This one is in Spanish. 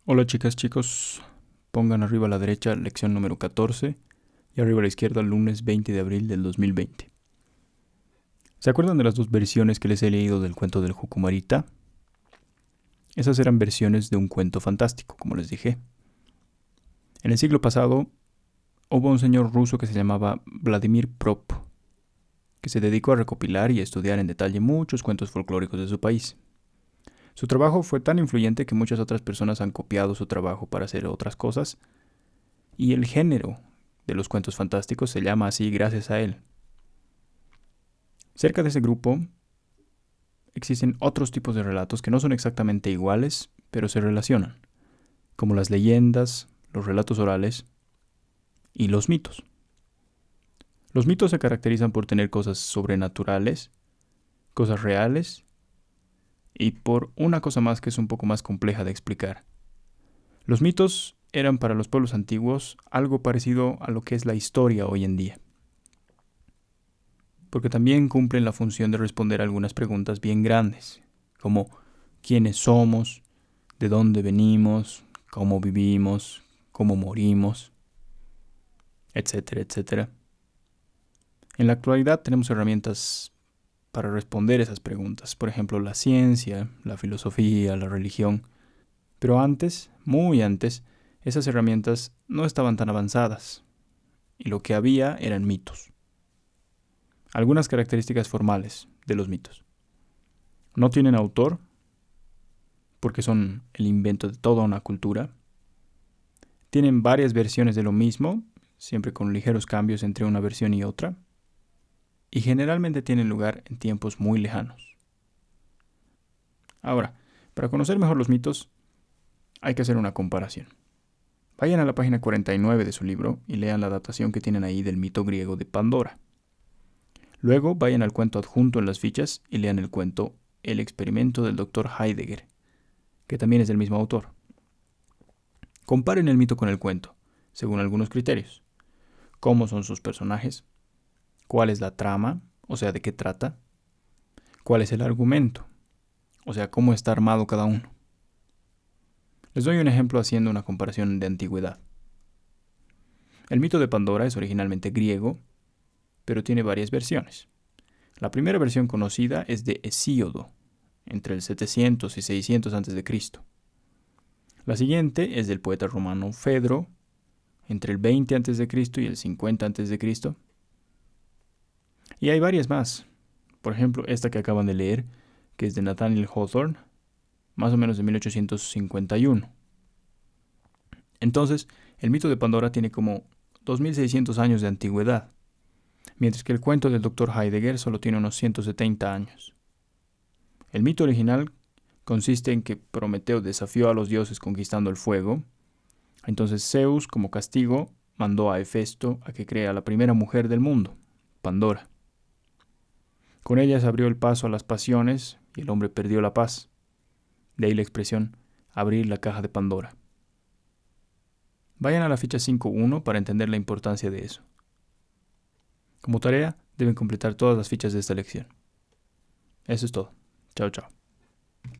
Hola chicas, chicos. Pongan arriba a la derecha lección número 14 y arriba a la izquierda lunes 20 de abril del 2020. ¿Se acuerdan de las dos versiones que les he leído del cuento del Jucumarita? Esas eran versiones de un cuento fantástico, como les dije. En el siglo pasado hubo un señor ruso que se llamaba Vladimir Prop, que se dedicó a recopilar y a estudiar en detalle muchos cuentos folclóricos de su país. Su trabajo fue tan influyente que muchas otras personas han copiado su trabajo para hacer otras cosas, y el género de los cuentos fantásticos se llama así gracias a él. Cerca de ese grupo existen otros tipos de relatos que no son exactamente iguales, pero se relacionan, como las leyendas, los relatos orales y los mitos. Los mitos se caracterizan por tener cosas sobrenaturales, cosas reales, y por una cosa más que es un poco más compleja de explicar. Los mitos eran para los pueblos antiguos algo parecido a lo que es la historia hoy en día, porque también cumplen la función de responder a algunas preguntas bien grandes, como quiénes somos, de dónde venimos, cómo vivimos, cómo morimos, etcétera, etcétera. En la actualidad tenemos herramientas para responder esas preguntas, por ejemplo, la ciencia, la filosofía, la religión. Pero antes, muy antes, esas herramientas no estaban tan avanzadas, y lo que había eran mitos. Algunas características formales de los mitos. No tienen autor, porque son el invento de toda una cultura. Tienen varias versiones de lo mismo, siempre con ligeros cambios entre una versión y otra. Y generalmente tienen lugar en tiempos muy lejanos. Ahora, para conocer mejor los mitos, hay que hacer una comparación. Vayan a la página 49 de su libro y lean la adaptación que tienen ahí del mito griego de Pandora. Luego vayan al cuento adjunto en las fichas y lean el cuento El experimento del Dr. Heidegger, que también es del mismo autor. Comparen el mito con el cuento, según algunos criterios. ¿Cómo son sus personajes? ¿Cuál es la trama? O sea, ¿de qué trata? ¿Cuál es el argumento? O sea, ¿cómo está armado cada uno? Les doy un ejemplo haciendo una comparación de antigüedad. El mito de Pandora es originalmente griego, pero tiene varias versiones. La primera versión conocida es de Hesíodo, entre el 700 y 600 a.C. La siguiente es del poeta romano Fedro, entre el 20 a.C. y el 50 a.C. Y hay varias más. Por ejemplo, esta que acaban de leer, que es de Nathaniel Hawthorne, más o menos de 1851. Entonces, el mito de Pandora tiene como 2600 años de antigüedad, mientras que el cuento del Dr. Heidegger solo tiene unos 170 años. El mito original consiste en que Prometeo desafió a los dioses conquistando el fuego. Entonces Zeus, como castigo, mandó a Hefesto a que crea la primera mujer del mundo, Pandora. Con ella se abrió el paso a las pasiones y el hombre perdió la paz. De ahí la expresión abrir la caja de Pandora. Vayan a la ficha 5.1 para entender la importancia de eso. Como tarea, deben completar todas las fichas de esta lección. Eso es todo. Chao, chao.